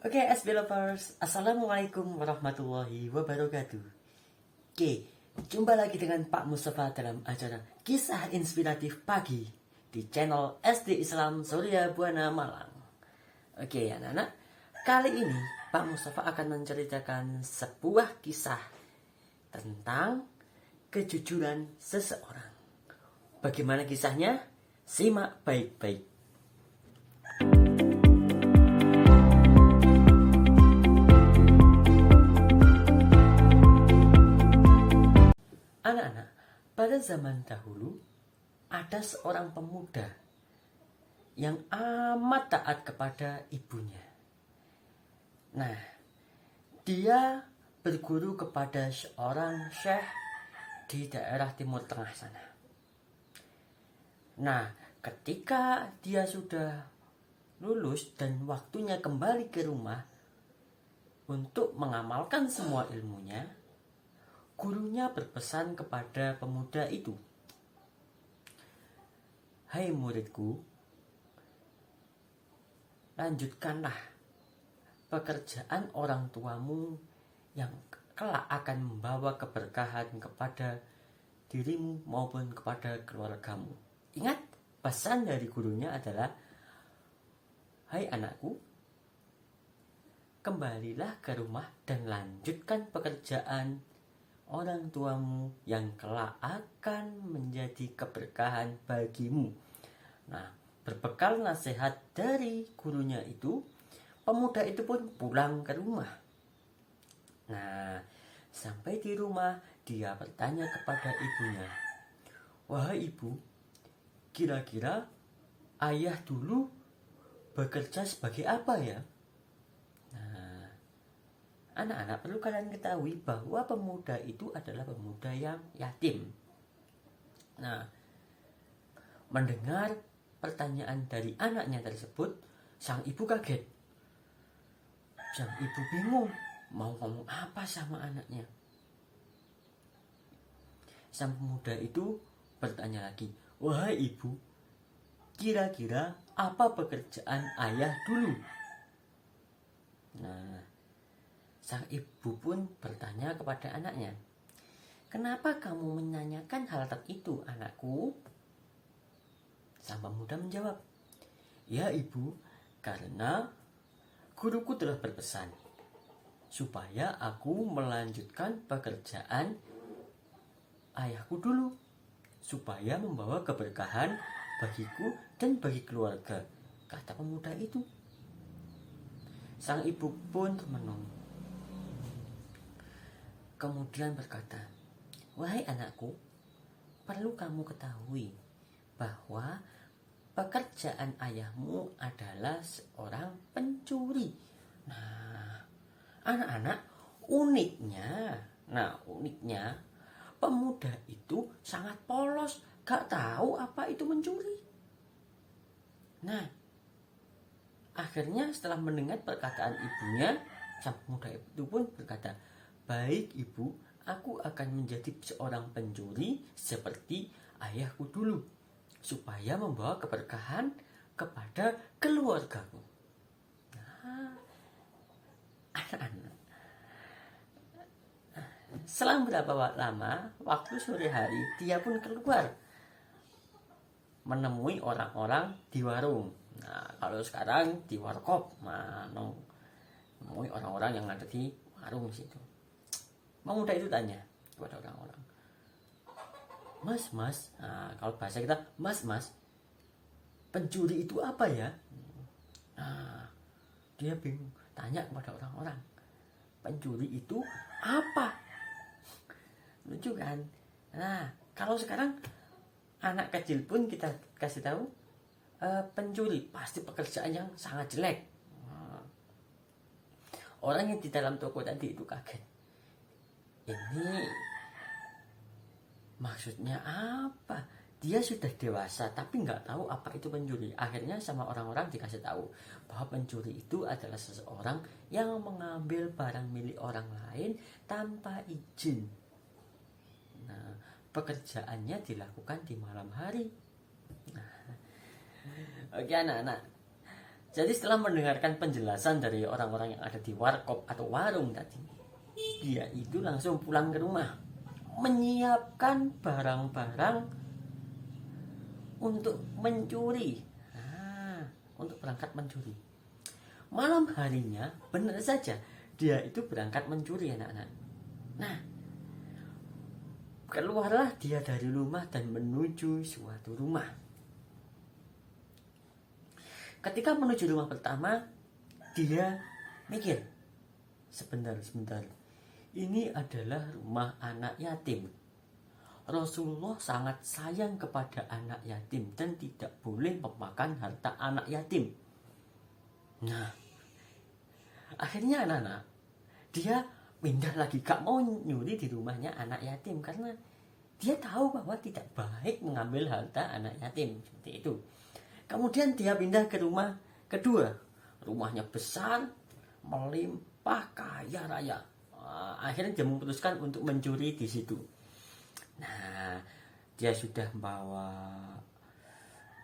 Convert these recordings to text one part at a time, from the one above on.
Oke, SB Lovers, Assalamualaikum warahmatullahi wabarakatuh. Oke, jumpa lagi dengan Pak Mustafa dalam acara Kisah Inspiratif Pagi di channel SD Islam Surya Buana Malang. Oke, anak-anak, kali ini Pak Mustafa akan menceritakan sebuah kisah tentang kejujuran seseorang. Bagaimana kisahnya? Simak baik-baik. Anak-anak, pada zaman dahulu ada seorang pemuda yang amat taat kepada ibunya. Nah, dia berguru kepada seorang syekh di daerah Timur Tengah sana. Nah, ketika dia sudah lulus dan waktunya kembali ke rumah untuk mengamalkan semua ilmunya, gurunya berpesan kepada pemuda itu, "Hai muridku, lanjutkanlah pekerjaan orang tuamu yang kelak akan membawa keberkahan kepada dirimu maupun kepada keluargamu." Ingat, pesan dari gurunya adalah, "Hai anakku, kembalilah ke rumah dan lanjutkan pekerjaan orang tuamu yang kelak akan menjadi keberkahan bagimu." Nah, berbekal nasihat dari gurunya itu, pemuda itu pun pulang ke rumah. Nah, sampai di rumah dia bertanya kepada ibunya, "Wahai ibu, kira-kira ayah dulu bekerja sebagai apa ya?" Anak-anak, perlu kalian ketahui bahwa pemuda itu adalah pemuda yang yatim. Nah, mendengar pertanyaan dari anaknya tersebut, sang ibu kaget. Sang ibu bingung mau ngomong apa sama anaknya. Sang pemuda itu bertanya lagi, "Wahai ibu, kira-kira apa pekerjaan ayah dulu?" Nah, sang ibu pun bertanya kepada anaknya, "Kenapa kamu menanyakan hal itu, anakku?" Sang pemuda menjawab, "Ya ibu, karena guruku telah berpesan supaya aku melanjutkan pekerjaan ayahku dulu, supaya membawa keberkahan bagiku dan bagi keluarga," kata pemuda itu. Sang ibu pun termenung, kemudian berkata, "Wahai anakku, perlu kamu ketahui bahwa pekerjaan ayahmu adalah seorang pencuri." Nah, anak-anak, uniknya pemuda itu sangat polos, gak tahu apa itu mencuri. Nah, akhirnya setelah mendengar perkataan ibunya, sang pemuda itu pun berkata, "Baik ibu, aku akan menjadi seorang pencuri seperti ayahku dulu, supaya membawa keberkahan kepada keluargaku." Nah, anak-anak, selang berapa lama, waktu sore hari, dia pun keluar menemui orang-orang di warung. Nah, kalau sekarang di warkop, menemui orang-orang yang ada di warung situ. Pemuda itu tanya kepada orang-orang, "Mas, nah, kalau bahasa kita, mas, pencuri itu apa ya?" Nah, dia bingung, tanya kepada orang-orang, "Pencuri itu apa?" Lucu kan? Nah, kalau sekarang anak kecil pun kita kasih tahu pencuri, pasti pekerjaan yang sangat jelek. Nah, orang yang di dalam toko tadi itu kaget. Ini maksudnya apa? Dia sudah dewasa tapi nggak tahu apa itu pencuri. Akhirnya sama orang-orang dikasih tahu bahwa pencuri itu adalah seseorang yang mengambil barang milik orang lain tanpa izin. Nah, pekerjaannya dilakukan di malam hari. Nah, oke anak-anak, Jadi setelah mendengarkan penjelasan dari orang-orang yang ada di warkop atau warung tadi, dia itu langsung pulang ke rumah, menyiapkan barang-barang untuk mencuri. Untuk berangkat mencuri. Malam harinya, benar saja, dia itu berangkat mencuri, anak-anak. Nah, keluarlah dia dari rumah dan menuju suatu rumah. Ketika menuju rumah pertama, dia mikir, sebentar. Ini adalah rumah anak yatim. Rasulullah sangat sayang kepada anak yatim dan tidak boleh memakan harta anak yatim. Nah, akhirnya anak-anak, dia pindah lagi, gak mau nyuri di rumahnya anak yatim karena dia tahu bahwa tidak baik mengambil harta anak yatim, seperti itu. Kemudian dia pindah ke rumah kedua. Rumahnya besar, melimpah, kaya raya. Akhirnya dia memutuskan untuk mencuri di situ. Nah, dia sudah membawa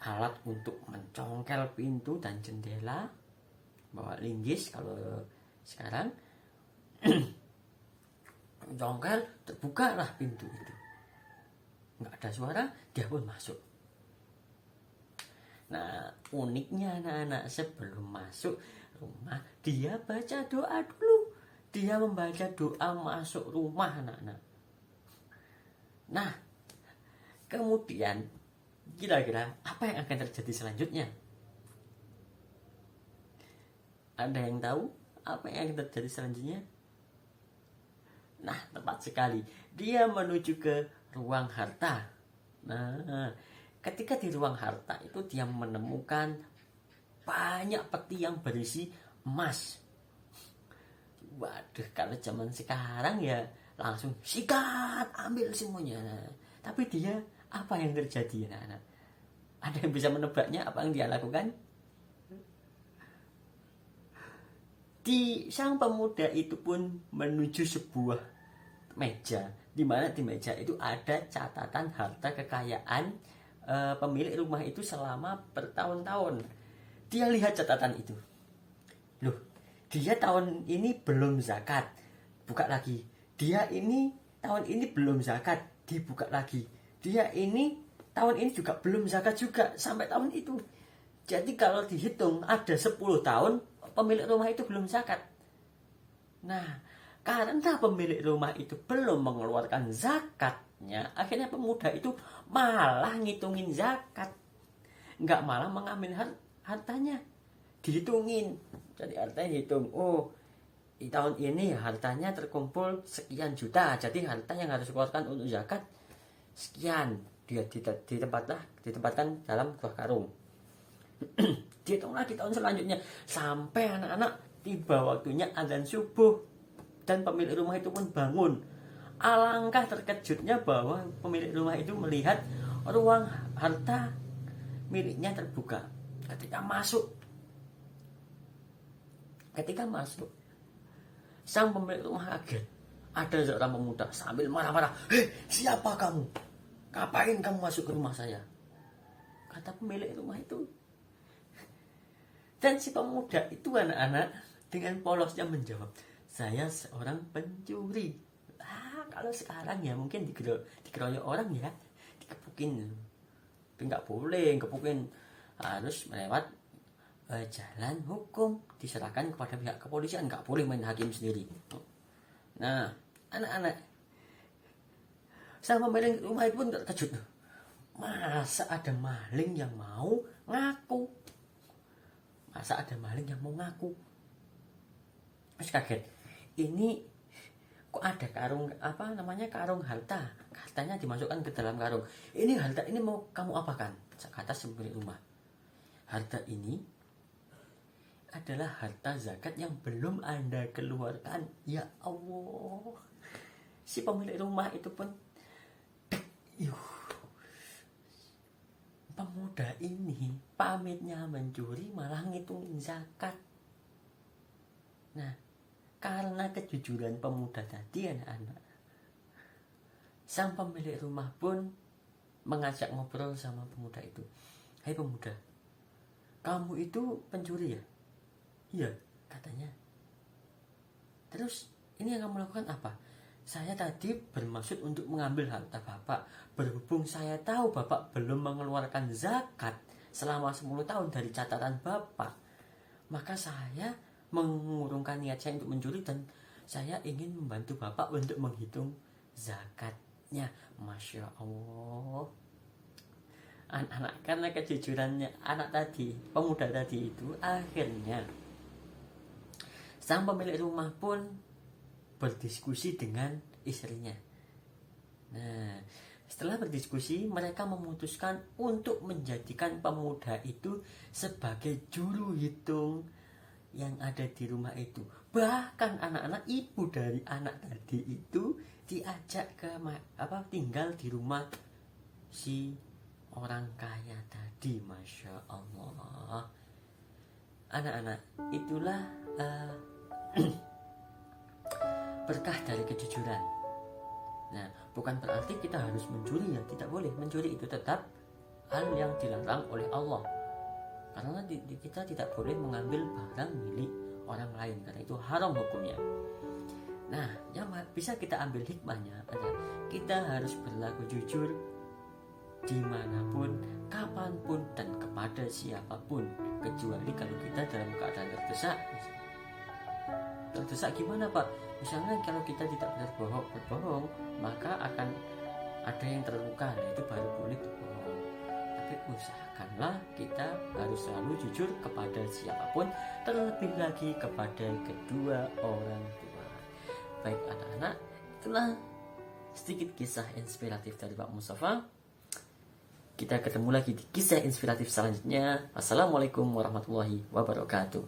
alat untuk mencongkel pintu dan jendela, bawa linggis kalau sekarang. Mencongkel, terbukalah pintu itu. Nggak ada suara, dia pun masuk. Nah, uniknya anak-anak, sebelum masuk rumah, dia baca doa dulu. Dia membaca doa masuk rumah, anak-anak. Nah, kemudian kira-kira apa yang akan terjadi selanjutnya? Ada yang tahu apa yang akan terjadi selanjutnya? Nah, tepat sekali. Dia menuju ke ruang harta. Nah, ketika di ruang harta itu dia menemukan banyak peti yang berisi emas. Waduh, kalau zaman sekarang ya langsung sikat, ambil semuanya. Tapi dia, apa yang terjadi, anak-anak? Ada yang bisa menebaknya apa yang dia lakukan? Sang pemuda itu pun menuju sebuah meja, di mana di meja itu ada catatan harta kekayaan pemilik rumah itu selama bertahun-tahun. Dia lihat catatan itu. Loh, dia tahun ini belum zakat. Buka lagi. Dia ini tahun ini belum zakat, dibuka lagi. Dia ini tahun ini juga belum zakat juga sampai tahun itu. Jadi kalau dihitung ada 10 tahun pemilik rumah itu belum zakat. Nah, karena pemilik rumah itu belum mengeluarkan zakatnya, akhirnya pemuda itu malah ngitungin zakat. Nggak malah mengambil hartanya. Dihitungin. Jadi hartanya dihitung. Oh, di tahun ini hartanya terkumpul sekian juta, jadi harta yang harus dikeluarkan untuk zakat sekian. Dia ditempatkan dalam buah karung. Dihitung lagi tahun selanjutnya sampai anak-anak tiba waktunya azan subuh dan pemilik rumah itu pun bangun. Alangkah terkejutnya bahwa pemilik rumah itu melihat ruang harta miliknya terbuka. Ketika masuk, sang pemilik rumah kaget. Ada seorang pemuda sambil marah-marah, "Hei, siapa kamu? Ngapain kamu masuk ke rumah saya?" Kata pemilik rumah itu. Dan si pemuda itu, anak-anak, dengan polosnya menjawab, "Saya seorang pencuri." Kalau sekarang ya mungkin dikeroyok orang ya, dikepukin. Tapi nggak boleh kepukin, harus melewat jalan hukum, diserahkan kepada pihak kepolisian, nggak boleh main hakim sendiri. Nah, anak-anak, sang pemilik rumah itu pun terkejut. Masa ada maling yang mau ngaku? Terus kaget. Ini kok ada karung harta. Hartanya dimasukkan ke dalam karung. Ini harta ini mau kamu apakan? Kata si pemilik rumah. Harta ini adalah harta zakat yang belum Anda keluarkan. Ya Allah. Si pemilik rumah itu pun pemuda ini pamitnya mencuri malah ngitungin zakat. Nah, karena kejujuran pemuda tadi, anak-anak, sang pemilik rumah pun mengajak ngobrol sama pemuda itu. "Hai pemuda, kamu itu pencuri ya? Iya, katanya. Terus ini yang kamu lakukan apa? Saya tadi bermaksud untuk mengambil harta Bapak. Berhubung saya tahu Bapak belum mengeluarkan zakat selama 10 tahun dari catatan Bapak, maka saya mengurungkan niat saya untuk mencuri dan saya ingin membantu Bapak untuk menghitung zakatnya. Masya Allah. Anak-anak, karena kejujurannya anak tadi, pemuda tadi itu, akhirnya sang pemilik rumah pun berdiskusi dengan istrinya. Nah, setelah berdiskusi, mereka memutuskan untuk menjadikan pemuda itu sebagai juru hitung yang ada di rumah itu. Bahkan anak-anak, ibu dari anak tadi itu diajak ke tinggal di rumah si orang kaya tadi. Masya Allah. Anak-anak, itulah berkah dari kejujuran. Nah, bukan berarti kita harus mencuri ya, tidak boleh. Mencuri itu tetap hal yang dilarang oleh Allah, karena kita tidak boleh mengambil barang milik orang lain, karena itu haram hukumnya. Nah, yang bisa kita ambil hikmahnya adalah kita harus berlaku jujur dimanapun, kapanpun, dan kepada siapapun, kecuali kalau kita dalam keadaan terdesak. Terdesak gimana Pak? Misalnya kalau kita tidak berbohong, maka akan ada yang terluka, nah itu baru boleh berbohong. Tapi usahakanlah kita harus selalu jujur kepada siapapun, terlebih lagi kepada kedua orang tua. Baik anak-anak, itulah sedikit kisah inspiratif dari Pak Mustafa. Kita ketemu lagi di kisah inspiratif selanjutnya. Assalamualaikum warahmatullahi wabarakatuh.